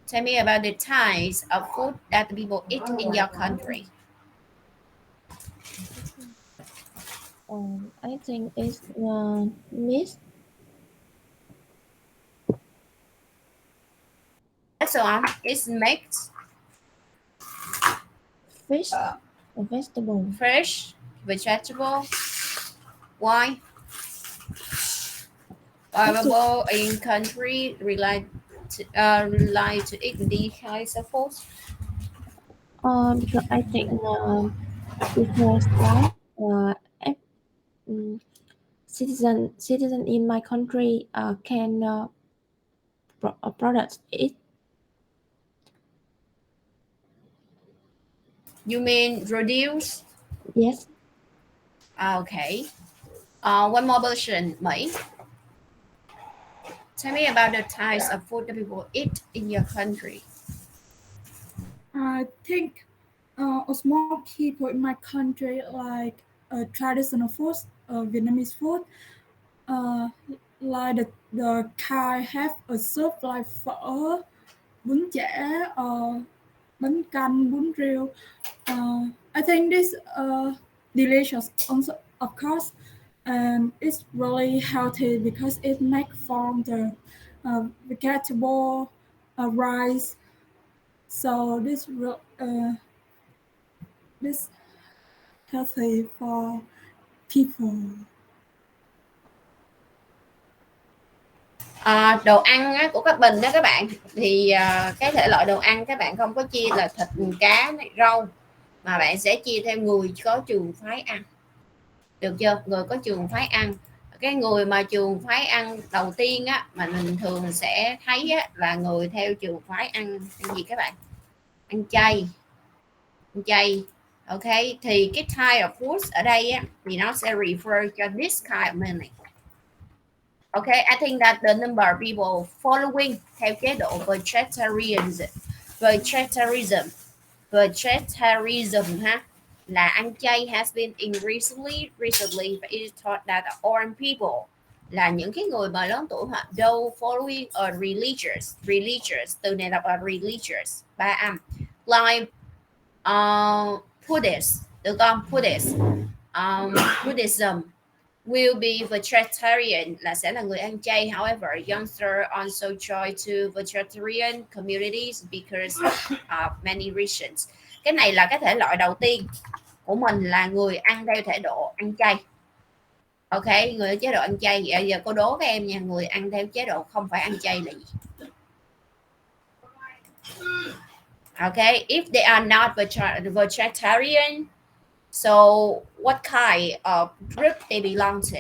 Tell me about the types of food that people eat in your country. I think it's meat, So it's mixed, fish, and vegetable. fresh, vegetable. Why? Vegetable. People in country rely to eat these kinds of food. Because I think because like ev- mm, citizen in my country can product it. You mean reduce? Yes. Okay. One more version, Mỹ. Tell me about the types of food that people eat in your country. I think a small people in my country like traditional food, Vietnamese food, uh, like the Thai have a soup like phở, bún chả, bánh canh, bún riêu. I think this delicious also, of course, and it's really healthy because it make from the vegetable rice. So this healthy for people. Đồ ăn á, của các Bình đó các bạn thì cái thể loại đồ ăn các bạn không có chia là thịt, cá, rau, mà bạn sẽ chia theo người có trường phái ăn, được chưa? Người có trường phái ăn, cái người mà trường phái ăn đầu tiên á mà mình thường sẽ thấy á, là người theo trường phái ăn gì các bạn? Ăn chay. Ăn chay. Ok, thì cái type of food ở đây á, thì nó sẽ refer cho this kind of meaning. Okay, I think that the number of people following theo chế độ vegetarianism ha, là ăn chay has been in recently it is thought that all people là những cái người mà lớn tuổi hoặc though following a religious từ này đọc là religious ba âm like Buddhist được không? Buddhism will be vegetarian là sẽ là người ăn chay. However, youngsters also join to vegetarian communities because of many reasons. Cái này là cái thể loại đầu tiên của mình là người ăn theo thể độ ăn chay. Ok, người ở chế độ ăn chay. Vậy giờ cô đố các em nha, người ăn theo chế độ không phải ăn chay là gì? Ok, if they are not vegetarian, so what kind of group they belong to?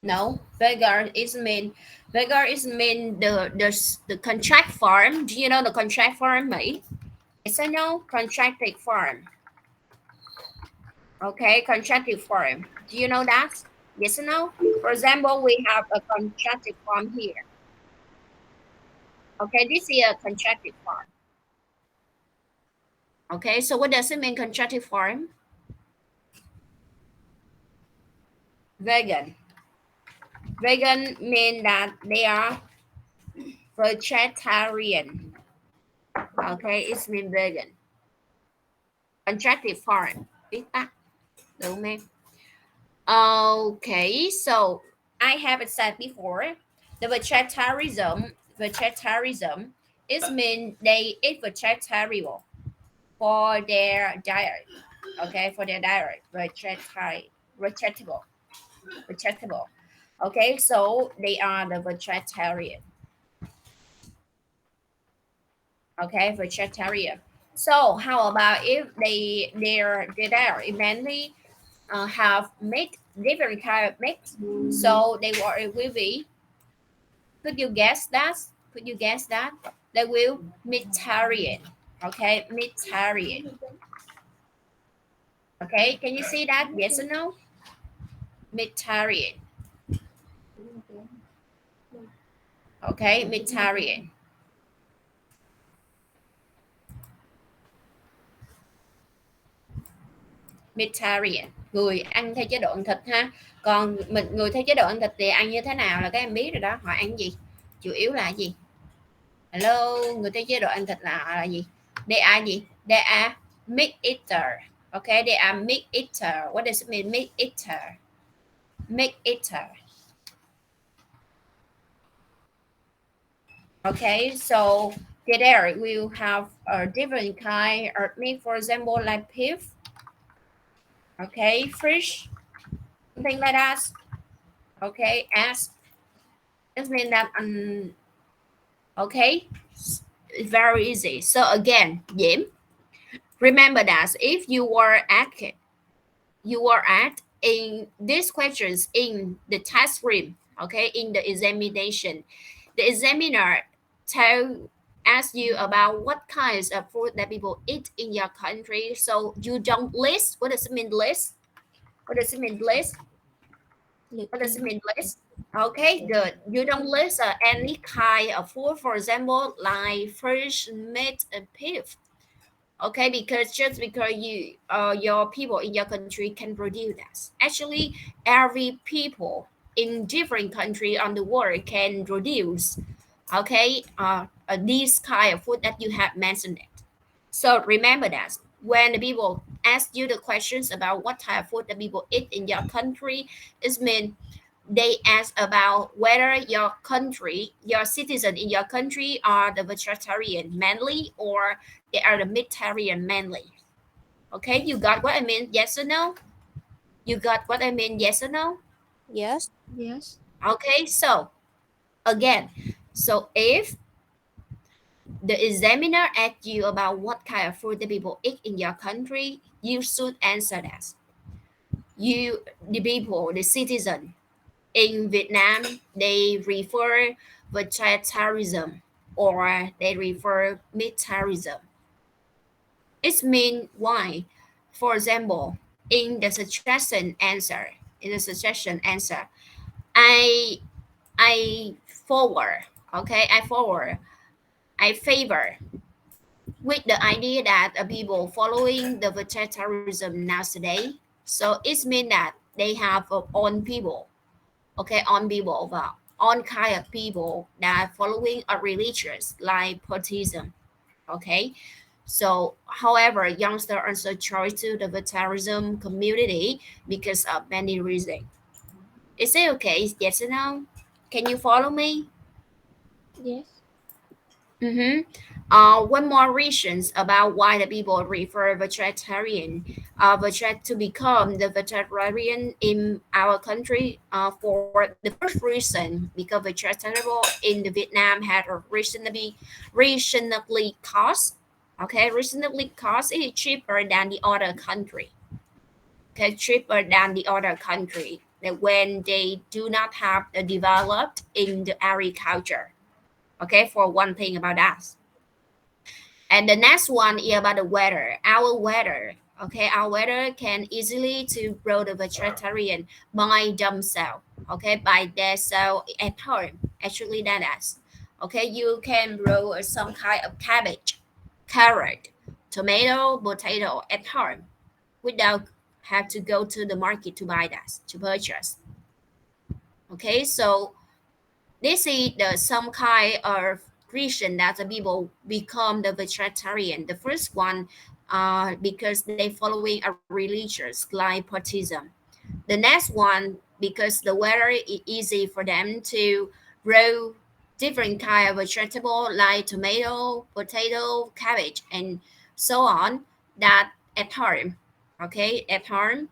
No, Vegar is mean the contract farm. Do you know the contract farm, Mỹ? Yes or no? Contracted farm. Okay, contracted farm. Do you know that? Yes or no? For example, we have a contracted farm here. Okay, this is a contracted farm. Okay, so what does it mean, contracted farm? Vegan. Vegan mean that they are vegetarian. Okay, it's mean vegan. Contracted farm. Biết tắt. Được không em? Okay, so I have said before, the vegetarianism is mean they eat vegetarian for their diet. Okay, for their diet, vegetable. Okay, so they are the vegetarian. Okay, vegetarian. So how about if their diet mainly have meat, different kind of meat, so they will be Could you guess that? Could you guess that? They will Mediterranean. Okay, Mediterranean. Okay, can you see that? Yes or no? Mediterranean. Okay, Mediterranean. Mediterranean, người ăn theo chế độ ăn thịt ha. Còn người theo chế độ ăn thịt thì ăn như thế nào là các em biết rồi đó. Họ ăn gì? Chủ yếu là gì? Hello, người theo chế độ ăn thịt là gì? They are gì? They are meat eater. Okay, they are meat eater. What does it mean, meat eater? Meat eater. Okay, so there we'll have a different kind of meat, for example, like beef. Okay, fish, something like that. Okay, as it means that okay, it's very easy. So again, Diễm, remember that if you were at in these questions in the test room, okay, in the examination, the examiner ask you about what kinds of food that people eat in your country. So you don't list. What does it mean list? What does it mean list? What does it mean list? Okay, good. You don't list any kind of food, for example, like fish, meat, and beef. Okay, because just because you your people in your country can produce that. Actually, every people in different country on the world can produce. Okay, this kind of food that you have mentioned. So remember that when the people ask you the questions about what type of food that people eat in your country, it means they ask about whether your country, your citizen in your country are the vegetarian mainly or they are the Mediterranean mainly. Okay, you got what I mean? Yes or no? You got what I mean? Yes or no? Yes. Yes. Okay, so again, so if the examiner asks you about what kind of food the people eat in your country, you should answer that. You, the people, the citizen in Vietnam, they refer vegetarianism or they refer meatarianism. It means why. For example, in the suggestion answer, I forward, okay, I favor with the idea that people following the vegetarianism nowadays. So it means that they have own people, okay, on people, on kind of people that following a religious like Buddhism, okay. So however, youngsters also choose to the vegetarianism community because of many reasons. Is it okay? Yes or no? Can you follow me? Yes. Mm-hmm. One more reasons about why the people prefer vegetarian, to become the vegetarian in our country. For the first reason, because vegetable in the Vietnam had a reasonably cost. Okay, reasonably cost is cheaper than the other country. Okay, cheaper than the other country. That when they do not have the developed in the agriculture. Okay, for one thing about that. And the next one is about the weather. Our weather, okay, our weather can easily to grow the vegetarian by themselves, okay, by themselves at home. Actually, that is, okay, you can grow some kind of cabbage, carrot, tomato, potato at home without have to go to the market to buy that to purchase. Okay, so this is the some kind of reason that the people become the vegetarian. The first one, because they following a religious like Buddhism. The next one, because the weather is easy for them to grow different kind of vegetable like tomato, potato, cabbage, and so on. That at home, okay, at home,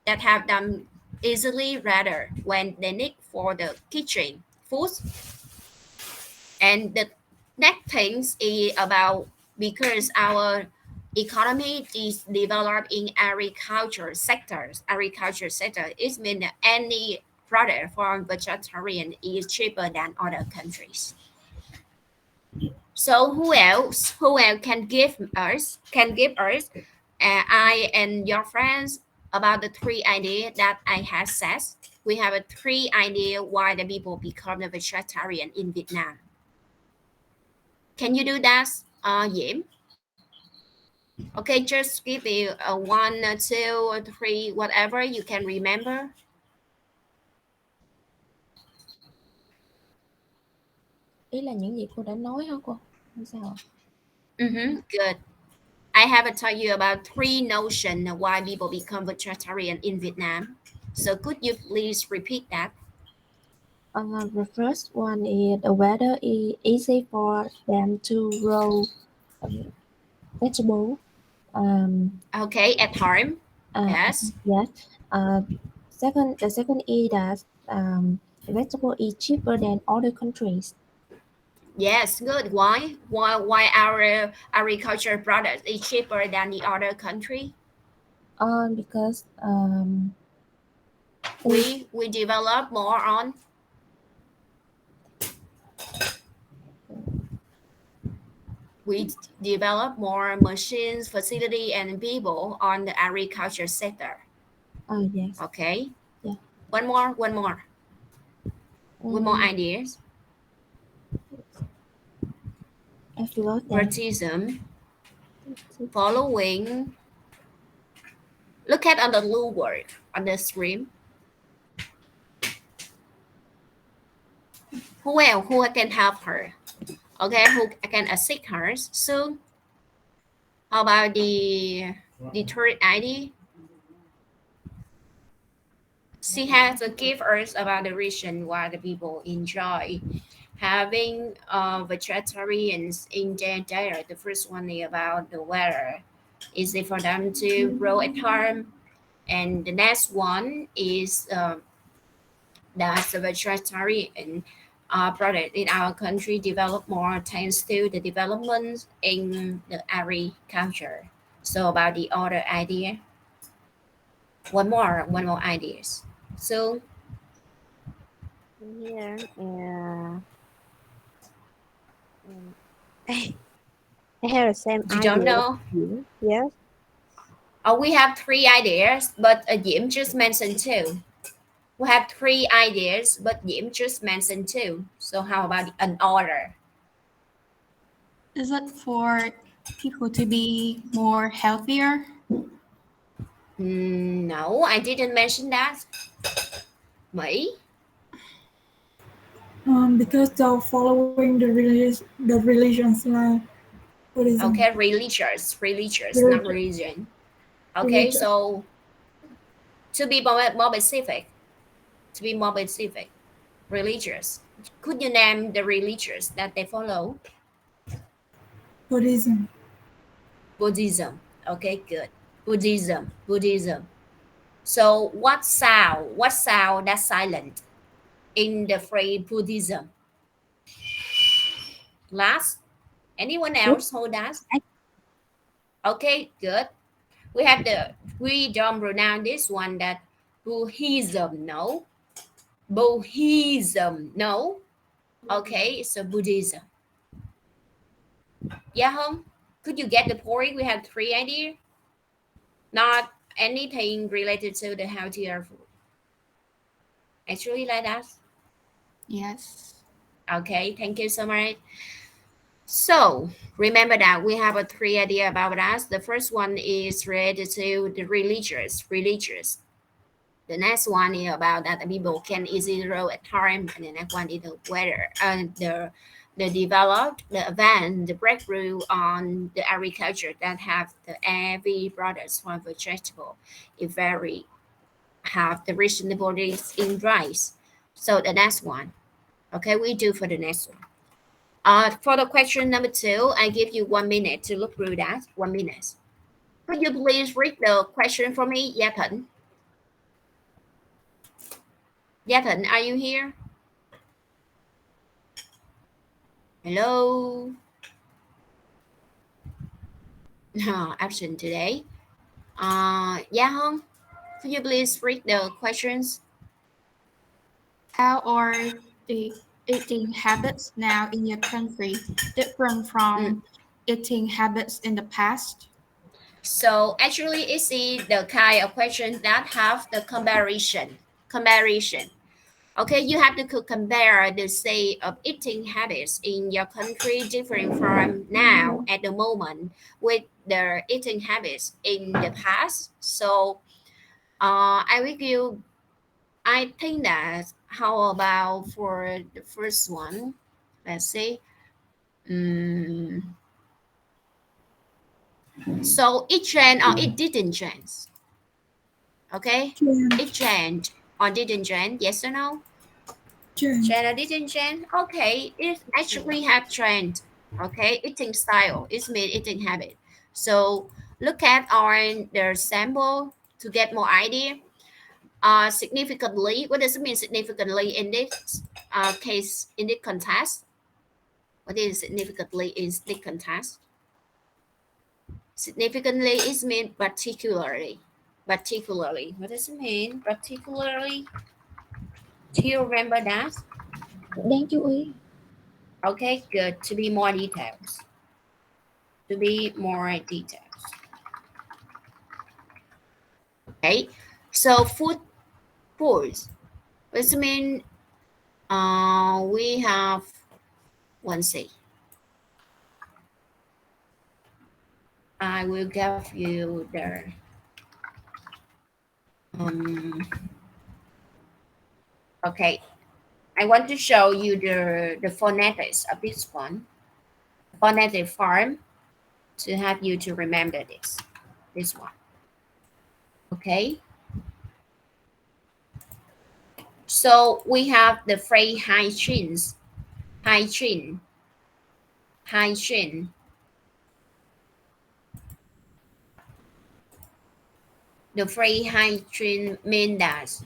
that have them easily rather when they need for the kitchen foods. And the next things is about because our economy is developed in agriculture sector, it means that any product for vegetarian is cheaper than other countries. So who else can give us I and your friends about the three ideas that I have said? We have a three idea why the people become a vegetarian in Vietnam. Can you do that, Diễm? Okay, just give me a one, two, three, whatever you can remember. Ý là những gì cô đã nói hả cô? Hay sao? Good. I have told you about three notions why people become vegetarian in Vietnam. So could you please repeat that? The first one is the weather is easy for them to grow vegetable. Okay, at home. Yes. Yes. The second is that vegetable is cheaper than other countries. Yes, good. Why? Why our agriculture products is cheaper than the other country? Because We develop more on we develop more machines, facility, and people on the agriculture sector. yes. Okay. Yeah. One more. One more ideas. I forgot that. Buddhism. Following. Look at on the blue word on the screen. Who else? Who can help her? Okay, who can assist her soon? How about the third ID? She has to give us about the reason why the people enjoy having vegetarians in their diet. The first one is about the weather. Is it for them to grow at home? And the next one is that the vegetarian product in our country develop more thanks to the development in the agriculture. So about the other idea, one more ideas. So Here, I have the same you idea. don't know. Yes. We have three ideas, but Diễm just mentioned two. We have three ideas, but Diễm just mentioned two. So how about an order? Is it for people to be more healthier? No, I didn't mention that. Mỹ? Because they're following the religions like Buddhism. Okay, religious, not religion. Okay, Religious. so to be more specific, religious. Could you name the religious that they follow? Buddhism. Okay, good. Buddhism. So what sound that's silent in the phrase Buddhism? Last, anyone else hold that? Okay, good. We don't pronounce this one that Buddhism, no. Buddhism, no. Okay, so Buddhism. Yeah, home. Could you get the point? We have three ideas. Not anything related to the healthier food. Actually, like that. Yes. Okay, thank you so much. So remember that we have a three idea about us. The first one is related to the religious. The next one is about that the people can easily grow at home, and the next one is the weather and the developed, the event, the breakthrough on the agriculture that have the every products for vegetable. It very have the reasonable rates in rice. So the next one. Okay, we do for the next one. For the question number 2, I give you 1 minute to look through that. 1 minute. Could you please read the question for me, Yathan? Yathan, are you here? Hello? No, absent today. Yeah, Hong, could you please read the questions? How are the eating habits now in your country different from eating habits in the past? So actually, it's the kind of question that have the comparison. Okay, you have to compare the state of eating habits in your country different from now at the moment with the eating habits in the past. So I will give. I think that how about for the first one? Let's see. So it changed or it didn't change. Okay, Change. it changed or didn't change? Yes or no? Change. Change or didn't change? Okay, it actually have changed. Okay, eating style is mean eating habit. So look at our the sample to get more idea. Significantly, what does it mean significantly in this case in this context? What is significantly in this context? Significantly is mean particularly. Particularly, what does it mean? Particularly, do you remember that? Đáng chú ý. Okay, good. To be more details. To be more details. Okay, so foods. What does it mean? We have one C. I will give you the okay. I want to show you the phonetics of this one. Phonetic form to have you to remember this one. Okay. So we have the phrase hygiene. The phrase hygiene means that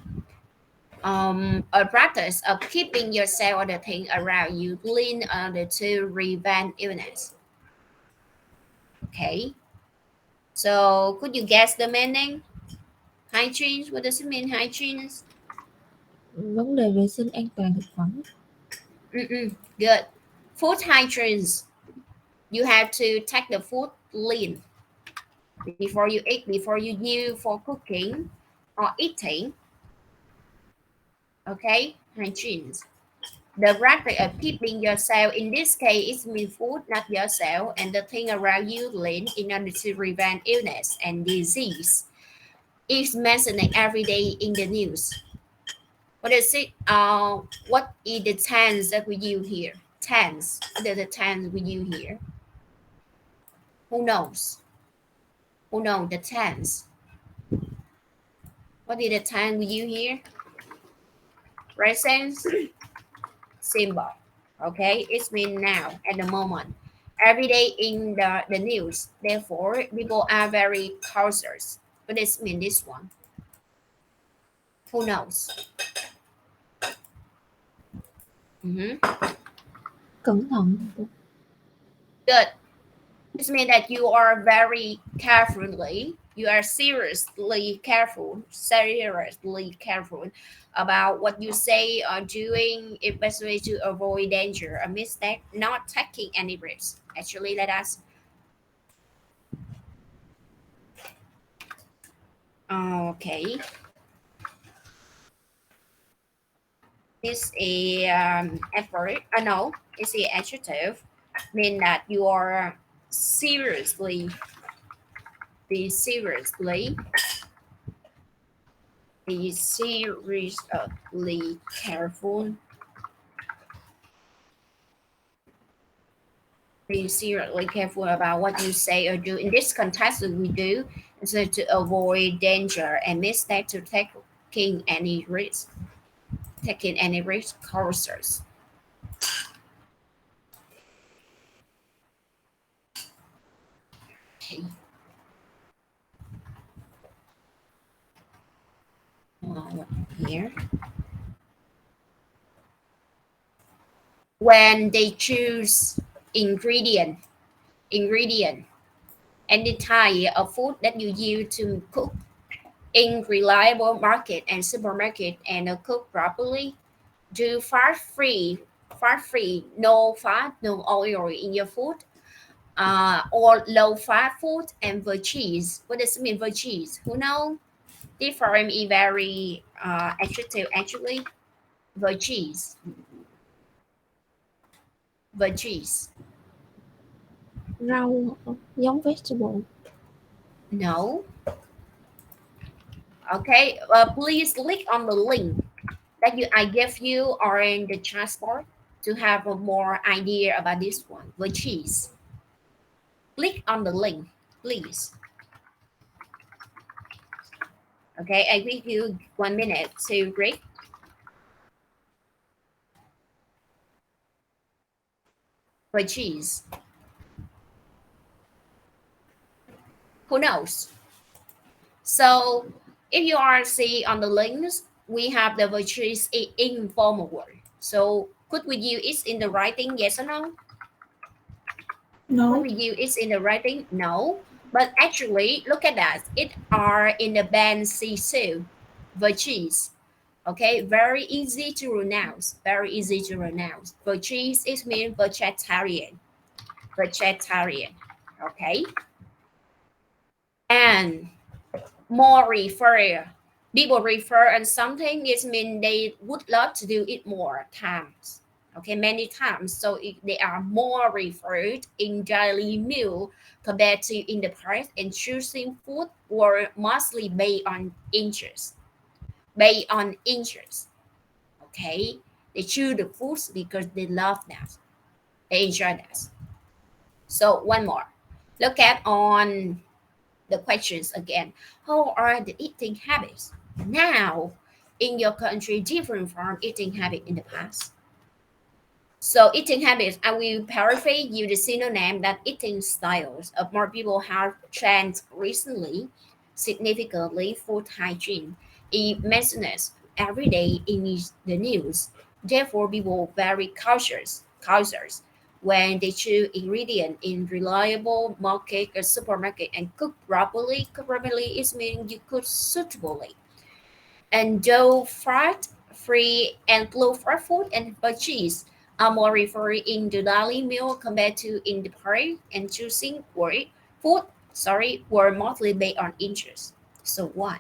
a practice of keeping yourself or the thing around you clean in order to prevent illness. Okay. So could you guess the meaning? Hygiene. What does it mean? Hygiene. Vấn đề vệ sinh an toàn thực phẩm. Good. Food hygiene. You have to take the food clean before you eat, before you use for cooking or eating. Okay, hygiene. The practice of keeping yourself, in this case, is mean food, not yourself, and the thing around you clean in order to prevent illness and disease. Is mentioned every day in the news. What is it? What is the tense that we use here? Tense. What are the tense we use here? Who knows? Who knows the tense? What is the tense we use here? Present simple. Okay, it's mean now at the moment. Every day in the news. Therefore, people are very cautious. What does it mean this one? Who knows? Cẩn thận. Good. This means that you are very carefully, you are seriously careful about what you say or doing, especially to avoid danger or mistake, not taking any risks. Actually, let us. Okay. This is effort. No, it's the adjective. Mean that you are seriously be seriously careful, be seriously careful about what you say or do. In this context, we do so to avoid danger and mistake to taking any risk courses. Okay. Here. When they choose ingredient, any type of food that you use to cook in reliable market and supermarket and cook properly, do fat free, no fat, no oil in your food, or low fat food and veggies. What does it mean, veggies? Who know? Different is very adjective actually. Veggies, veggies. Rau giống vegetable. No. Okay. Please click on the link that I gave you or in the chat box to have a more idea about this one. Veggies. Click on the link, please. Okay, I give you 1 minute to read. Veggies. Who knows? So if you are see on the links, we have the veggies in informal word. So could we use it in the writing? Yes or no? Could No. we use it in the writing? No. But actually, look at that. It are in the band C2. Veggies. Okay, very easy to pronounce. Very easy to pronounce. Veggies is mean vegetarian. Vegetarian. Okay. And more refer. People refer and something is mean they would love to do it more times. Okay, many times. So they are more referred in daily meal compared to in the past, and choosing food were mostly based on interest. Based on interest. Okay, they choose the foods because they love that, they enjoy that. So one more, look at on the questions again. How are the eating habits now in your country different from eating habit in the past? So eating habits, I will paraphrase you the synonym that eating styles of more people have changed recently. Significantly, food hygiene is mentioned every day in the news. Therefore, people very cautious when they choose ingredient in reliable market or supermarket and cook properly. Cook properly is meaning you cook suitably. And though fat free and low fat food and veggies are more referred in the daily meal compared to in the party, and choosing food were mostly based on interest. So why?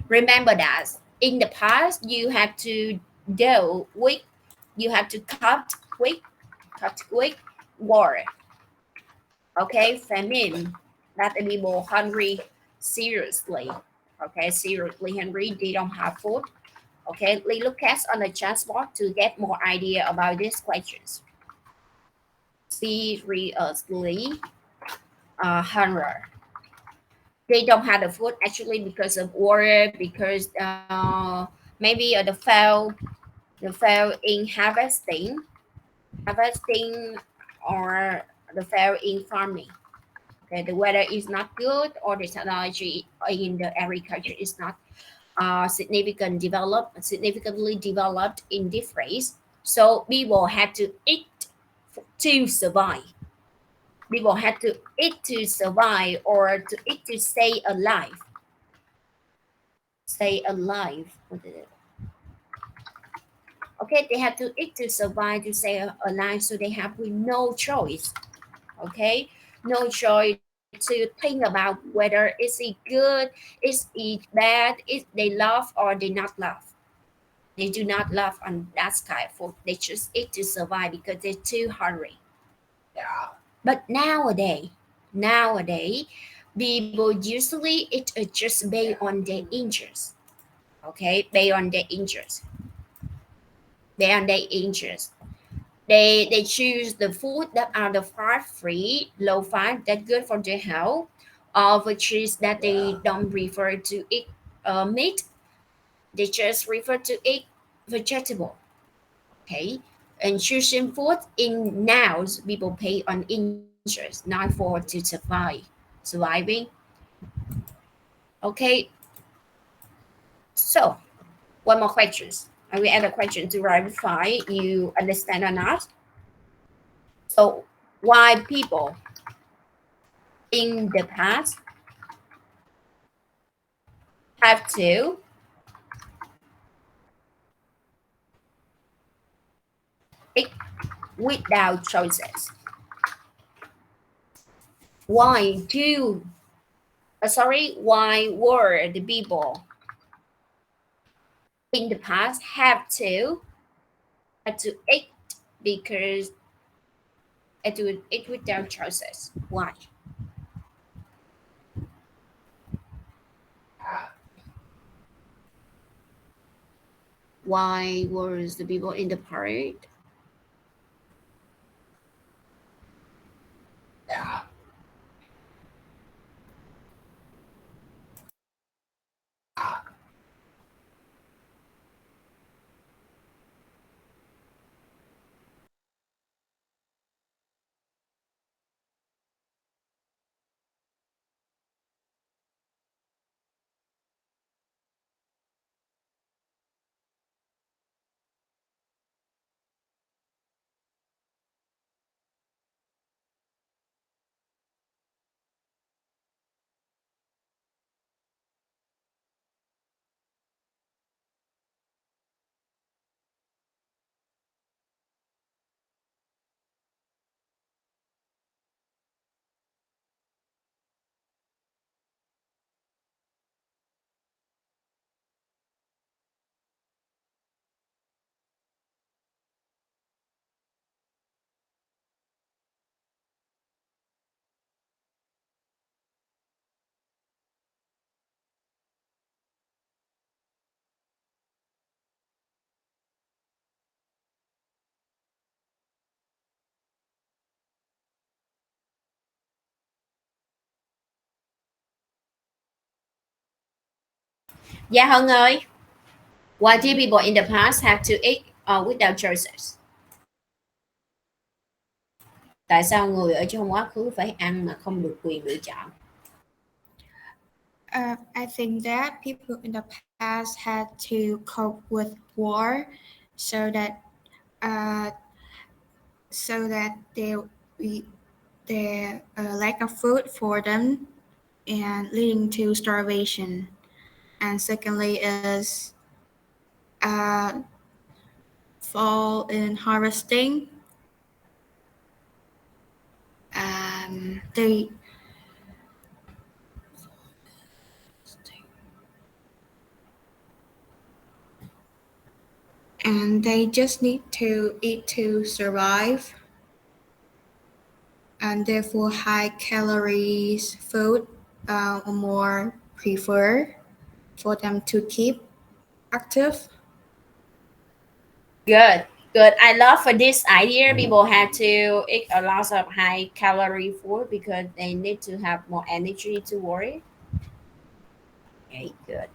Remember that in the past you have to do with you have to cut with war. Okay, famine that the people hungry seriously. Okay, seriously hungry, they don't have food. Okay, we look at on the chat box to get more idea about these questions. Seriously, hunger. They don't have the food actually because of war, because maybe the fail in harvesting, or the fail in farming. Okay, the weather is not good, or the technology in the agriculture is not significantly developed in this phrase. So people had to eat to survive. People had to eat to survive, or to eat to stay alive. Stay alive. Okay, they have to eat to survive, to stay alive. So they have no choice. Okay, no choice to think about whether is it good, is it bad, is they love or they not love. They do not love on that kind of food. They just eat to survive because they're too hungry. But nowadays, people usually eat just based on their interest. Okay, based on their interest. Based on their interest. They choose the food that are the fat free, low fat, that good for their health, or which is that they don't prefer to eat meat. They just prefer to eat vegetable. Okay, and choosing food in nows, people pay on interest, not for to surviving. Okay, so one more questions. I will add a question to verify you understand or not. So why people in the past have to eat without choices. Why why were the people in the past had to eat because had to eat without choices? Why? Why was the people in the parade? Dạ Hân ơi, why did people in the past have to eat without choices? Tại sao người ở trong quá khứ phải ăn mà không được quyền lựa chọn? I think that people in the past had to cope with war, so that there lack of food for them and leading to starvation. And secondly is fall in harvesting. They just need to eat to survive, and therefore high calories food are more preferred for them to keep active. Good, good. I love for this idea. People have to eat a lot of high calorie food because they need to have more energy to work. Okay, good.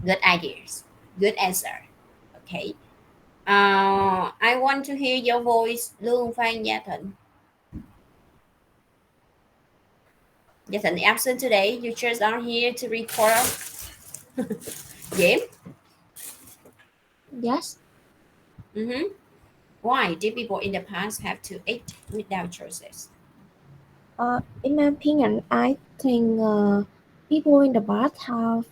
Good ideas. Good answer. Okay. I want to hear your voice, Lương Phan Gia Thịnh. Gia Thịnh absent today. You just are here to record. Diễm. Yes. Mm-hmm. Why did people in the past have to eat without choices? In my opinion, I think people in the past have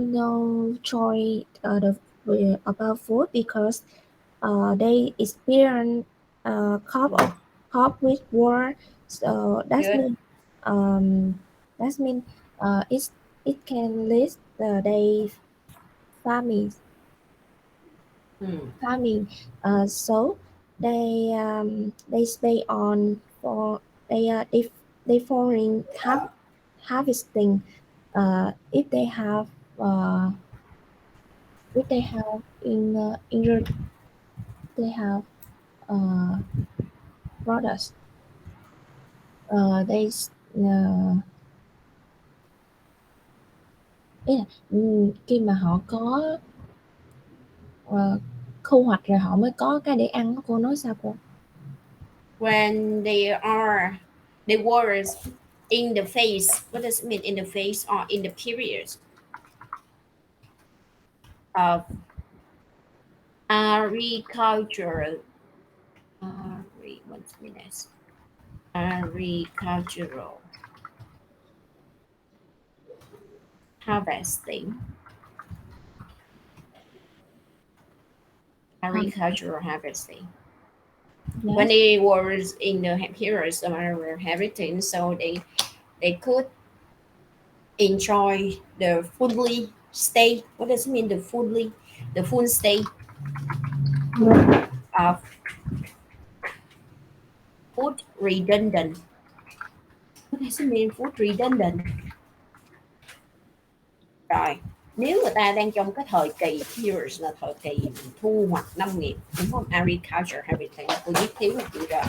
no choice about food because they experience cope with war. So Good. that mean it can lead they famine Hmm. farming. So they stay on for they following harvesting. If they have uh, in your they have uh, products. They ý là, khi mà họ có thu hoạch rồi họ mới có cái để ăn. Cô nói sao cô? When they were in the phase, what does it mean in the phase or in the period of agricultural agricultural harvesting. agricultural harvesting. Yes. When they were in the periods of harvesting, so they could enjoy the fully stay. What does it mean? The full stay of food redundant. What does it mean? Food redundant. Rồi, nếu người ta đang trong cái thời kỳ periods là thời kỳ thu hoạch nông nghiệp, đúng không? Agriculture harvesting, cô viết thiếu một chữ rồi.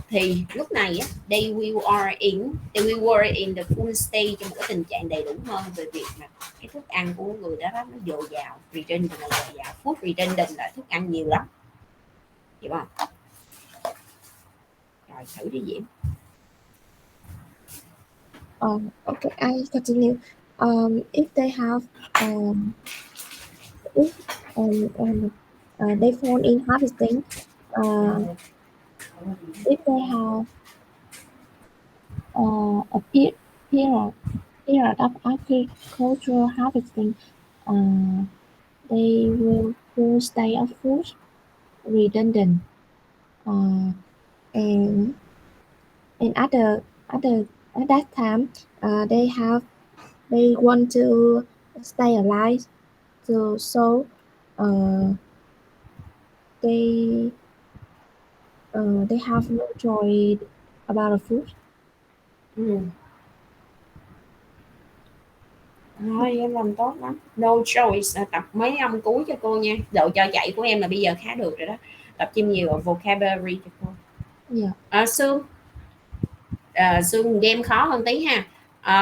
Thì lúc này they were in the full state, trong một cái tình trạng đầy đủ hơn về việc mà cái thức ăn của người đó nó dồi dào. Redundant là dồi dào, food redundant là thức ăn nhiều lắm, hiểu không? Rồi thử đi Diễm. Okay, I continue. If they have they fall in harvesting, if they have a period of agricultural harvesting, they will full stay of food redundant, and other at that time they want to stay alive, so they have no choice about the food. Rồi em làm tốt lắm. No choice, tập mấy âm cuối cho cô nha. Độ cho chạy của em là bây giờ khá được rồi đó. Tập thêm nhiều vocabulary cho cô. Yeah. Sương game khó hơn tí ha.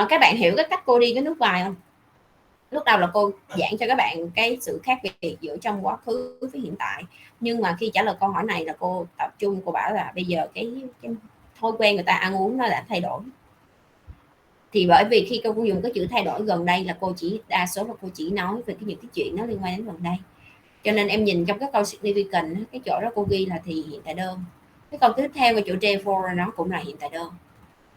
Các bạn hiểu cái cách cô đi cái nút bài không? Lúc đầu là cô giảng cho các bạn cái sự khác biệt giữa trong quá khứ với hiện tại, nhưng mà khi trả lời câu hỏi này là cô tập trung, cô bảo là bây giờ cái thói quen người ta ăn uống nó đã thay đổi. Thì bởi vì khi cô dùng cái chữ thay đổi gần đây là cô chỉ đa số là cô chỉ nói về những cái chuyện nó liên quan đến gần đây, cho nên em nhìn trong cái câu significant, cái chỗ đó cô ghi là thì hiện tại đơn. Cái câu tiếp theo là chỗ therefore nó cũng là hiện tại đơn,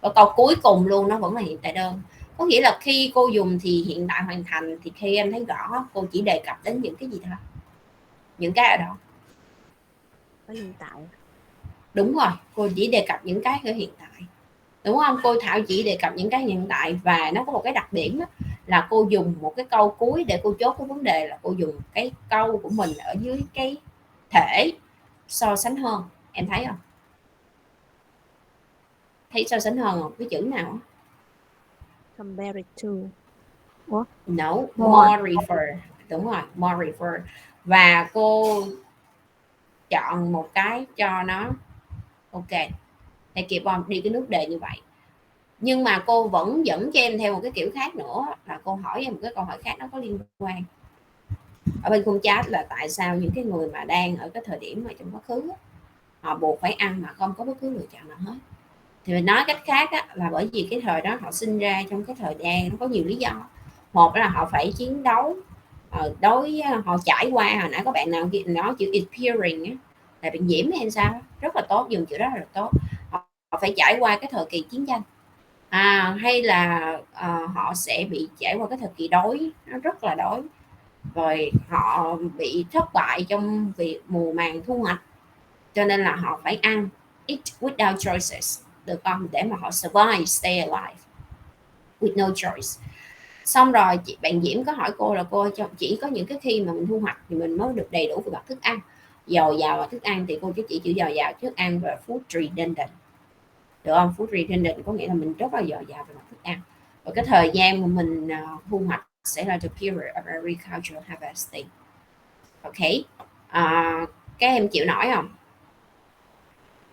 và câu cuối cùng luôn nó vẫn là hiện tại đơn. Có nghĩa là khi cô dùng thì hiện tại hoàn thành, thì khi em thấy rõ cô chỉ đề cập đến những cái gì thôi, những cái ở đó Ở hiện tại. Đúng rồi, cô chỉ đề cập những cái ở hiện tại, đúng không? Cô Thảo chỉ đề cập những cái hiện tại, và nó có một cái đặc điểm đó, là cô dùng một cái câu cuối để cô chốt cái vấn đề, là cô dùng cái câu của mình ở dưới cái thể so sánh hơn. Em thấy không? Thấy so sánh hơn không? Cái chữ nào? Compare to. No, more refer. Đúng rồi, more refer. Và cô chọn một cái cho nó ok. Thầy kịp không? Đi cái nút đề như vậy. Nhưng mà cô vẫn dẫn cho em theo một cái kiểu khác nữa, là cô hỏi em một cái câu hỏi khác nó có liên quan. Ở bên khung chat là tại sao những cái người mà đang ở cái thời điểm mà trong quá khứ họ buộc phải ăn mà không có bất cứ lựa chọn nào hết. Thì mình nói cách khác là bởi vì cái thời đó họ sinh ra trong cái thời gian nó có nhiều lý do. Một là họ phải chiến đấu, họ trải qua, hồi nãy có bạn nào nói chữ experiencing là bạn Diễm hay sao, rất là tốt, dùng chữ đó là tốt. Họ phải trải qua cái thời kỳ chiến tranh, hay là họ sẽ bị trải qua cái thời kỳ đói, nó rất là đói, rồi họ bị thất bại trong việc mùa màng thu hoạch, cho nên là họ phải ăn, eat without choices, được không, để mà họ survive, stay alive with no choice. Xong rồi bạn Diễm có hỏi cô là cô chỉ có những cái khi mà mình thu hoạch thì mình mới được đầy đủ về mặt thức ăn, dồi dào vào thức ăn, thì cô chỉ chữ dồi dào thức ăn và food redundant, được không? Food redundant có nghĩa là mình rất là dồi dào về mặt thức ăn, và cái thời gian mà mình thu hoạch sẽ là the period of agricultural harvesting. Ok, các em chịu nổi không?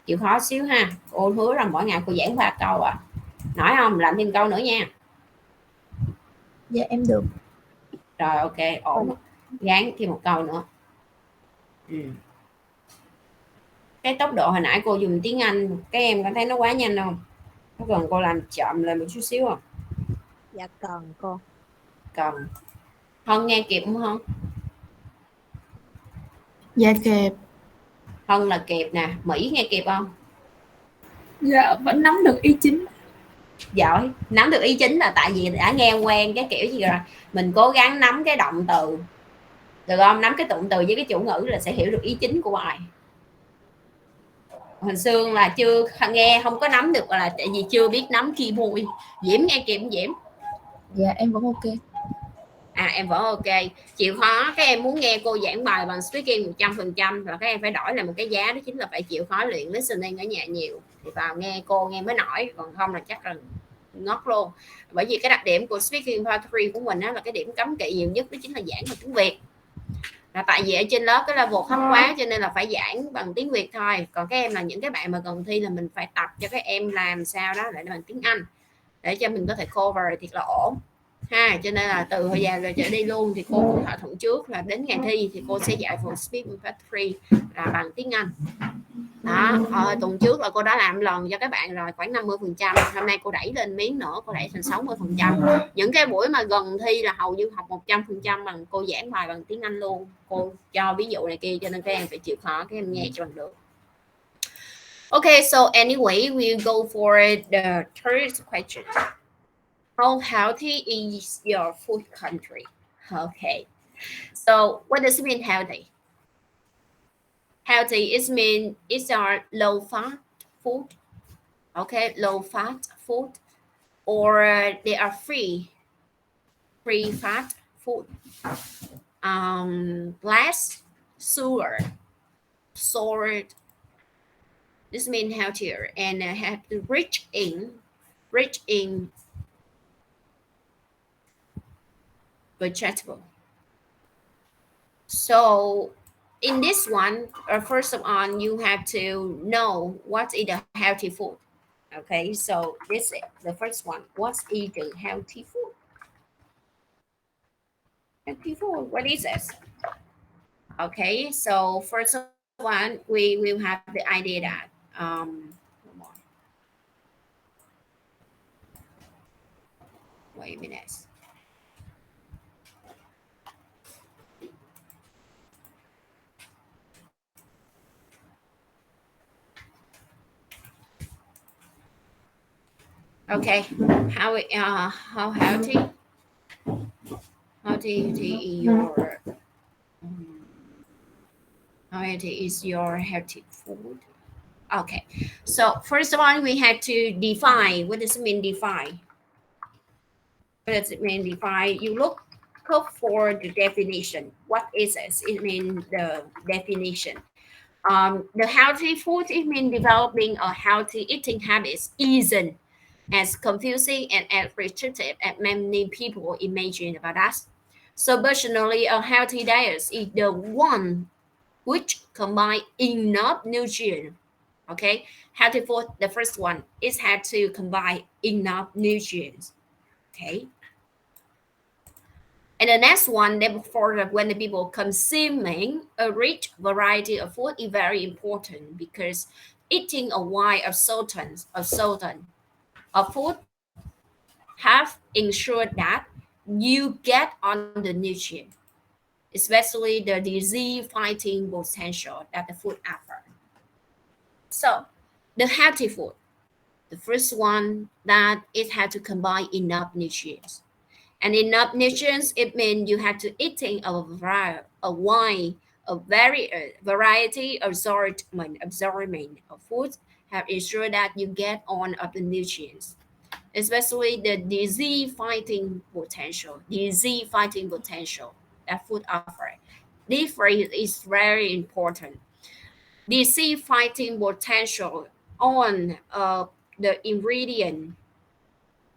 Chịu khó xíu ha, cô hứa rằng mỗi ngày cô giảng 3 câu nổi không? Làm thêm câu nữa nha. Dạ em được. Rồi ok, ổn, gán thêm một câu nữa. Cái tốc độ hồi nãy cô dùng tiếng Anh, các em có thấy nó quá nhanh không? Có cần cô làm chậm lại một chút xíu không? Dạ cần cô. Cần. Hân nghe kịp không Hân? Dạ kịp. Hân là kịp nè. Mỹ nghe kịp không? Dạ vẫn nắm được ý chính. Giỏi, nắm được ý chính là tại vì đã nghe quen cái kiểu gì rồi. Mình cố gắng nắm cái động từ Được không? Nắm cái cụm từ với cái chủ ngữ là sẽ hiểu được ý chính của bài. Hình xương là chưa nghe, không có nắm được là tại vì chưa biết nắm keyboard. Diễm nghe kịp không Diễm? Dạ em vẫn ok. Em vẫn ok. Chịu khó các em muốn nghe cô giảng bài bằng speaking 100% và các em phải đổi lại một cái giá, đó chính là phải chịu khó luyện listening ở nhà nhiều thì vào nghe cô nghe mới nổi, còn không là chắc là ngất luôn. Bởi vì cái đặc điểm của speaking part 3 của mình đó là cái điểm cấm kỵ nhiều nhất đó chính là giảng bằng tiếng Việt. Là tại vì ở trên lớp cái level thấp quá cho nên là phải giảng bằng tiếng Việt thôi, còn các em là những cái bạn mà gần thi là mình phải tập cho các em làm sao đó lại bằng tiếng Anh để cho mình có thể cover thiệt là ổn ha. Cho nên là từ hồi giờ rồi trở đi luôn thì cô cũng thỏa thuận trước là đến ngày thi thì cô sẽ dạy phần speaking part 3 là bằng tiếng Anh đó. Tuần trước là cô đã làm lần cho các bạn rồi khoảng 50%, hôm nay cô đẩy lên miếng nữa, cô đẩy thành 60%. Những cái buổi mà gần thi là hầu như học 100% bằng cô giảng bài bằng tiếng Anh luôn, cô cho ví dụ này kia cho nên các em phải chịu khó các em nghe cho bằng được. Okay, so anyway, we'll go for the third question. How healthy is your food country? Okay, so what does it mean healthy? Healthy is mean it's our low fat food, okay, low fat food, or they are free fat food, less sugar, salt. This means healthier and have rich in vegetable. So in this one, first of all, you have to know what is the healthy food. Okay, so this is the first one. What's eating healthy food? Healthy food, what is this? Okay, so first one, we will have the idea that wait a minute. Okay, how healthy? How healthy is your healthy food? Okay, so first of all, we had to define. What does it mean define? What does it mean define? You look for the definition. What is it? It means the definition. The healthy food, it means developing a healthy eating habits isn't as confusing and as restrictive as many people imagine about us. So personally, a healthy diet is the one which combine enough nutrients. Okay, healthy food, the first one is had to combine enough nutrients. Okay, and the next one, therefore, when the people consuming a rich variety of food is very important because eating a wide of food have ensured that you get on the nutrient, especially the disease fighting potential that the food offers. So the healthy food, the first one that it had to combine enough nutrients. And enough nutrients, it means you have to eating a variety of assortment of foods have ensured that you get on of the nutrients, especially the disease fighting potential that food offer. This phrase is very important. Disease fighting potential on the ingredient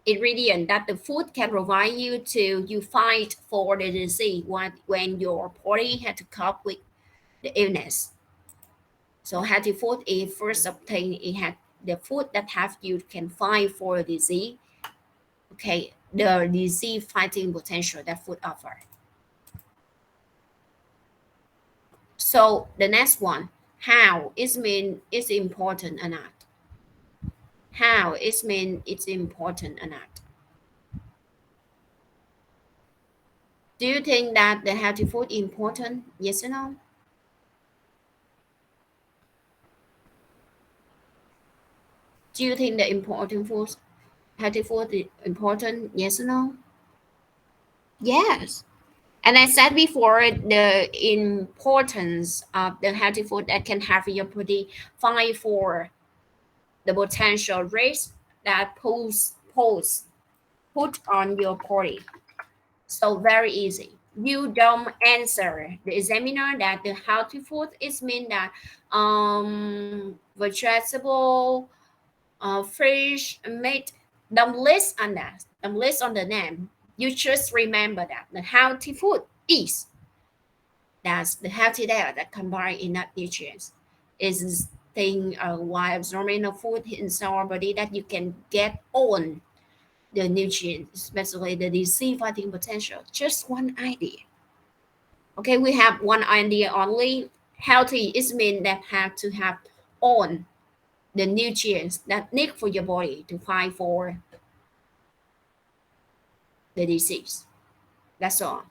that the food can provide you to you fight for the disease when your body had to cope with the illness. So healthy food is first obtained. It had the food that have you can fight for a disease. Okay, the disease fighting potential that food offer. So the next one, how is mean it's important or not? How is mean it's important or not? Do you think that the healthy food is important? Yes or no? Do you think the healthy food is important? Yes or no? Yes. And I said before the importance of the healthy food that can help your body fight for the potential risk that put on your body. So very easy. You don't answer the examiner that the healthy food is mean that vegetable, fish, meat. Don't list on that. Don't list on the name. You just remember that the healthy food is that's the healthy diet that combine enough nutrients is thing while absorbing the food inside our body that you can get on the nutrients, especially the disease fighting potential. Just one idea. Okay, we have one idea only. Healthy is mean that have to have on the nutrients that need for your body to fight for the disease. That's all.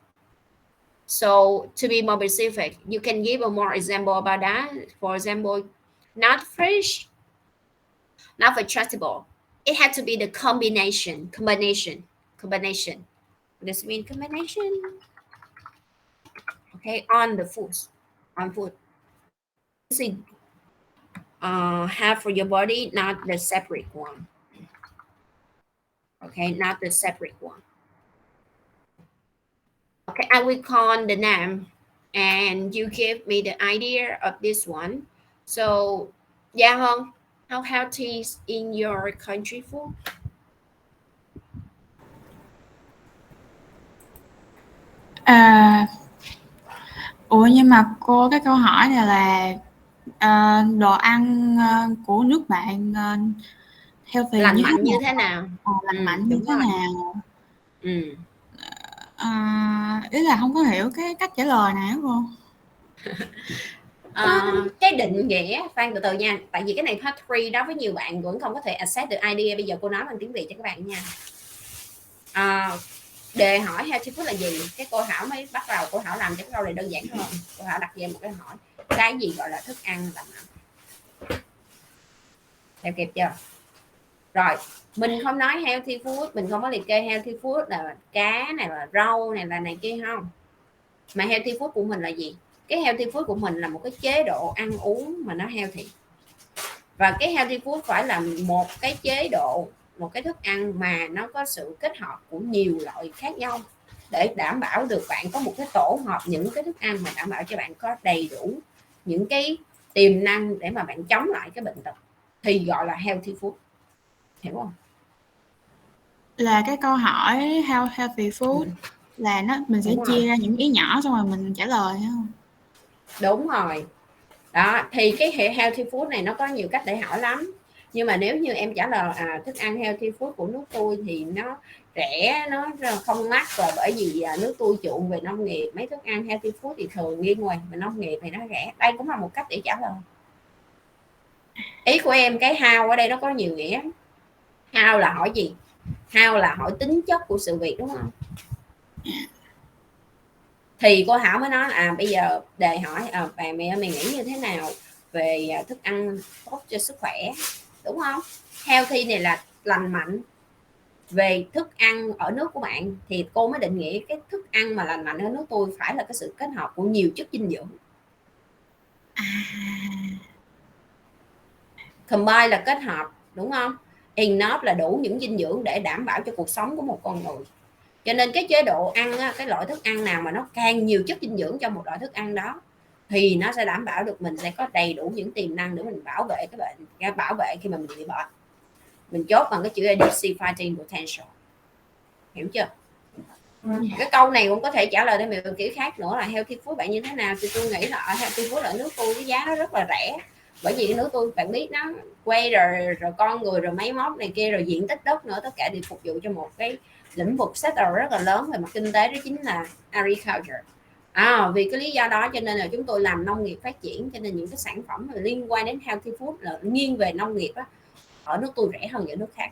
So to be more specific, you can give a more example about that. For example, not fish, not vegetable. It had to be the combination. What does it mean combination? Okay, on the foods, on food. See, have for your body, not the separate one. Okay, not the separate one. Okay, I will call the name and you give me the idea of this one. So, yeah, Hong, how healthy is in your country food? À, ủa nhưng mà cô cái câu hỏi này là đồ ăn của nước bạn healthy Lành mạnh như thế nào? Lành mạnh như thế nào? Ý là không có hiểu cái cách trả lời này đúng không? Cái định nghĩa Phan từ từ nha, tại vì cái này part 3 đó với nhiều bạn vẫn không có thể access được idea. Bây giờ cô nói bằng tiếng Việt cho các bạn nha. Đề hỏi healthy food là gì? Cái cô Thảo mới bắt đầu, cô Thảo làm cho cái câu này đơn giản hơn. Cô Thảo đặt ra một cái hỏi, cái gì gọi là thức ăn lành mạnh? Theo kịp chưa? Rồi, mình không nói healthy food, mình không có liệt kê healthy food là cá này, là rau này, là này kia không. Mà healthy food của mình là gì? Cái healthy food của mình là một cái chế độ ăn uống mà nó healthy. Và cái healthy food phải là một cái chế độ, một cái thức ăn mà nó có sự kết hợp của nhiều loại khác nhau để đảm bảo được bạn có một cái tổ hợp những cái thức ăn mà đảm bảo cho bạn có đầy đủ những cái tiềm năng để mà bạn chống lại cái bệnh tật thì gọi là healthy food. Hiểu không? Là cái câu hỏi healthy food là mình sẽ chia ra những ý nhỏ xong rồi mình trả lời không? Đúng rồi. Đó, thì cái healthy food này nó có nhiều cách để hỏi lắm. Nhưng mà nếu như em trả lời thức ăn healthy food của nước tôi thì nó rẻ, nó không mắc, và bởi vì nước tôi chuộng về nông nghiệp, mấy thức ăn healthy food thì thường liên quan về nông nghiệp thì nó rẻ. Đây cũng là một cách để trả lời. Ý của em cái how ở đây nó có nhiều nghĩa. How là hỏi gì? How là hỏi tính chất của sự việc, đúng không? Thì cô Thảo mới nói bây giờ đề hỏi bà mày nghĩ như thế nào về thức ăn tốt cho sức khỏe, đúng không? Healthy này là lành mạnh. Về thức ăn ở nước của bạn thì cô mới định nghĩa cái thức ăn mà lành mạnh ở nước tôi phải là cái sự kết hợp của nhiều chất dinh dưỡng. Combine là kết hợp, đúng không? Enough là đủ những dinh dưỡng để đảm bảo cho cuộc sống của một con người. Cho nên cái chế độ ăn, cái loại thức ăn nào mà nó càng nhiều chất dinh dưỡng trong một loại thức ăn đó thì nó sẽ đảm bảo được mình sẽ có đầy đủ những tiềm năng để mình bảo vệ cái bệnh, bảo vệ khi mà mình bị bệnh. Mình chốt bằng cái chữ disease fighting potential. Hiểu chưa? Cái câu này cũng có thể trả lời theo nhiều kiểu khác nữa là healthy food bạn như thế nào. Thì tôi nghĩ là ở healthy food ở nước tôi cái giá nó rất là rẻ. Bởi vì nước tôi bạn biết nó quay rồi con người rồi máy móc này kia rồi diện tích đất nữa, tất cả đều phục vụ cho một cái lĩnh vực sector rất là lớn về mặt kinh tế, đó chính là agriculture. Vì cái lý do đó cho nên là chúng tôi làm nông nghiệp phát triển, cho nên những cái sản phẩm liên quan đến healthy food là nghiêng về nông nghiệp á, ở nước tôi rẻ hơn những nước khác.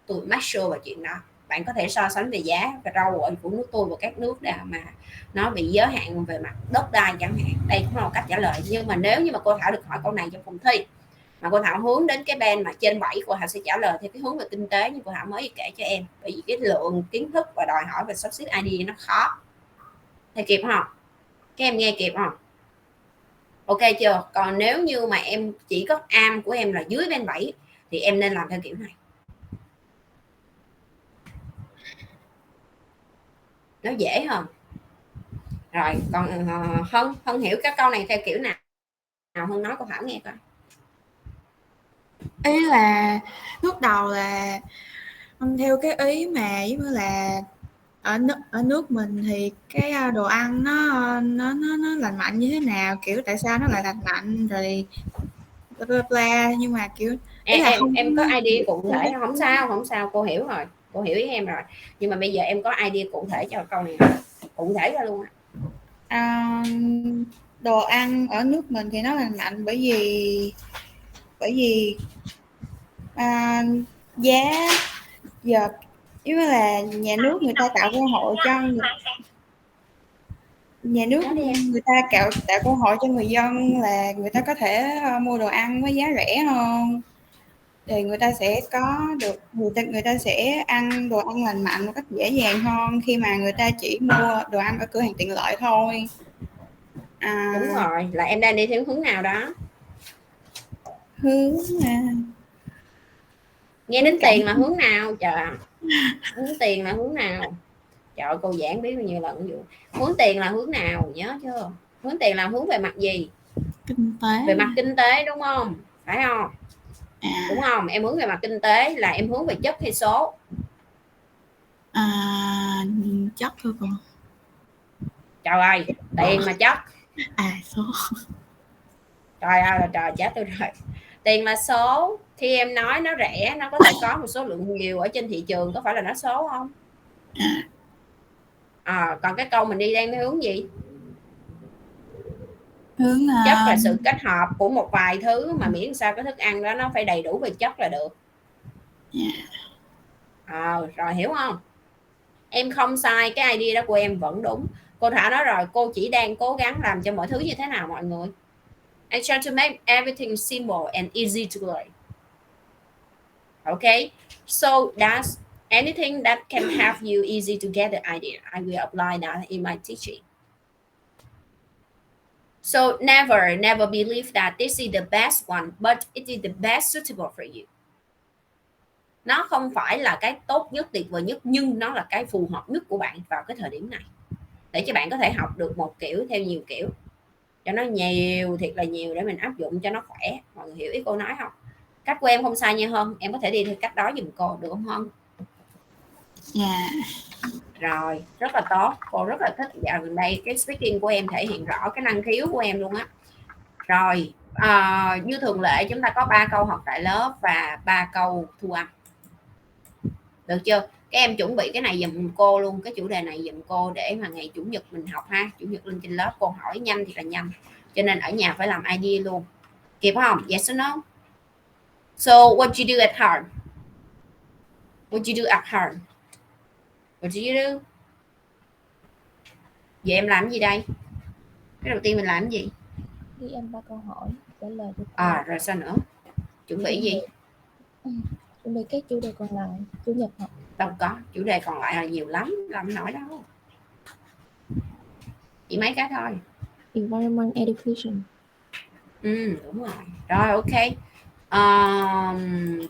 Tôi make sure về chuyện đó. Bạn có thể so sánh về giá và rau ở của nước tôi và các nước nào mà nó bị giới hạn về mặt đất đai chẳng hạn. Đây cũng là một cách trả lời. Nhưng mà nếu như mà cô Thảo được hỏi câu này trong phòng thi mà cô Thảo hướng đến cái bên mà trên 7, cô Thảo sẽ trả lời theo cái hướng về kinh tế như cô Thảo mới kể cho em. Bởi vì cái lượng kiến thức và đòi hỏi về sắp xếp ID nó khó. Thầy kịp không? Các em nghe kịp không? Ok chưa? Còn nếu như mà em chỉ có am của em là dưới bên 7 thì em nên làm theo kiểu này. Nó dễ hơn. Rồi còn Hân hiểu các câu này theo kiểu nào? Hân nói cô Thảo nghe coi. Ý là lúc đầu là theo cái ý mà giống như là ở nước mình thì cái đồ ăn nó lành mạnh như thế nào, kiểu tại sao nó lại lành mạnh rồi bla bla bla, nhưng mà kiểu ý là em có idea cụ thể không sao, cô hiểu rồi, cô hiểu ý em rồi, nhưng mà bây giờ em có idea cụ thể cho câu này, cụ thể ra luôn đồ ăn ở nước mình thì nó lành mạnh bởi vì giá giờ giống như là nhà nước người ta tạo cơ hội cho người ta tạo cơ hội cho người dân là người ta có thể mua đồ ăn với giá rẻ hơn, thì người ta sẽ có được người ta sẽ ăn đồ ăn lành mạnh một cách dễ dàng hơn khi mà người ta chỉ mua đồ ăn ở cửa hàng tiện lợi thôi. Đúng rồi, là em đang đi theo hướng nào đó? Hướng nghe đến tiền là hướng nào? Trời, hướng tiền là hướng nào? Trời ơi, cô giảng biết bao nhiêu lần vụ hướng tiền là hướng nào, nhớ chưa? Hướng tiền là hướng về mặt gì? kinh tế. Về mặt kinh tế đúng không? Phải không? Đúng không? Em hướng về mặt kinh tế là em hướng về chất hay số? Chất thôi cô. Trời ơi, tiền mà chất. Số. Trời ơi là trời, chết tôi rồi. Tiền là số, khi em nói nó rẻ, nó có thể có một số lượng nhiều ở trên thị trường, có phải là nó số không? Còn cái câu mình đi đang theo hướng gì? Hướng Chất là sự kết hợp của một vài thứ, mà miễn sao cái thức ăn đó nó phải đầy đủ về chất là được. Rồi hiểu không? Em không sai, cái idea đó của em vẫn đúng. Cô Thảo nói rồi, cô chỉ đang cố gắng làm cho mọi thứ như thế nào mọi người. I try to make everything simple and easy to learn. Okay, so that's anything that can help you easy to get the idea. I will apply that in my teaching. So never believe that this is the best one, but it is the best suitable for you. Nó không phải là cái tốt nhất, tuyệt vời nhất, nhưng nó là cái phù hợp nhất của bạn vào cái thời điểm này, để cho bạn có thể học được một kiểu theo nhiều kiểu, cho nó nhiều, thiệt là nhiều, để mình áp dụng cho nó khỏe. Mọi người hiểu ý cô nói không? Cách của em không sai nha Hân, em có thể đi theo cách đó giùm cô được không Hân? Rồi, rất là tốt, cô rất là thích. Dạo gần đây cái speaking của em thể hiện rõ cái năng khiếu của em luôn á. Rồi, như thường lệ chúng ta có 3 câu học tại lớp và 3 câu thu âm, được chưa? Các em chuẩn bị cái này giùm cô luôn, cái chủ đề này giùm cô, để mà ngày chủ nhật mình học ha. Chủ nhật lên trên lớp cô hỏi nhanh thì là nhanh, cho nên ở nhà phải làm idea luôn. Kịp không? Yes or no? So what you do at home? What you do at home? What do you do? Vậy em làm gì đây? Cái đầu tiên mình làm gì? Ghi âm 3 câu hỏi trả lời cho cô. Rồi sao nữa? Chuẩn bị gì? Chuẩn bị các chủ đề còn lại chủ nhật học. Đâu có, chủ đề còn lại là nhiều lắm, làm nổi đâu. Chỉ mấy cái thôi. Environment education. Đúng rồi. Rồi ok.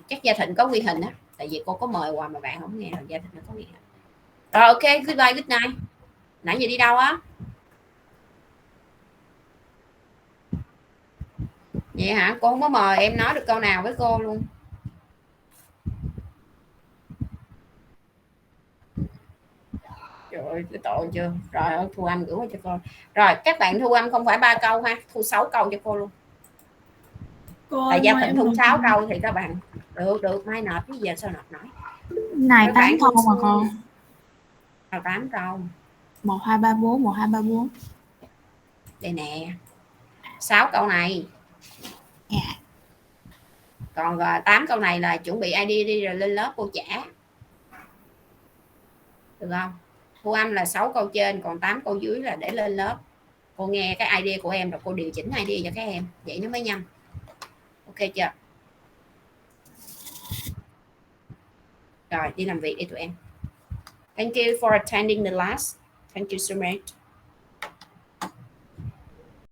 Chắc Gia Thịnh có ghi hình á, tại vì cô có mời quà mà bạn không nghe, rồi Gia Thịnh nó có ghi hình. Rồi ok, goodbye, good night. Nãy giờ đi đâu á? Vậy hả? Cô không có mời em nói được câu nào với cô luôn. Trời ơi, cái tội chưa? Rồi thu âm gửi qua cho cô. Rồi các bạn thu âm không phải 3 câu ha, thu 6 câu cho cô luôn. Tại Gia Thịnh thu 6 câu thì các bạn được mai nộp, cái giờ sao nộp nổi. Này 8 câu mà cô. 8 câu. 1 2 3 4 1 2 3 4. Đây nè. 6 câu này. Còn 8 câu này là chuẩn bị ID đi rồi lên lớp cô trả. Được không? Thu âm là 6 câu trên, còn 8 câu dưới là để lên lớp. Cô nghe cái ID của em rồi cô điều chỉnh ID cho các em, vậy nó mới nhanh. Ok chưa? Rồi đi làm việc đi tụi em. Thank you for attending the class. Thank you so much.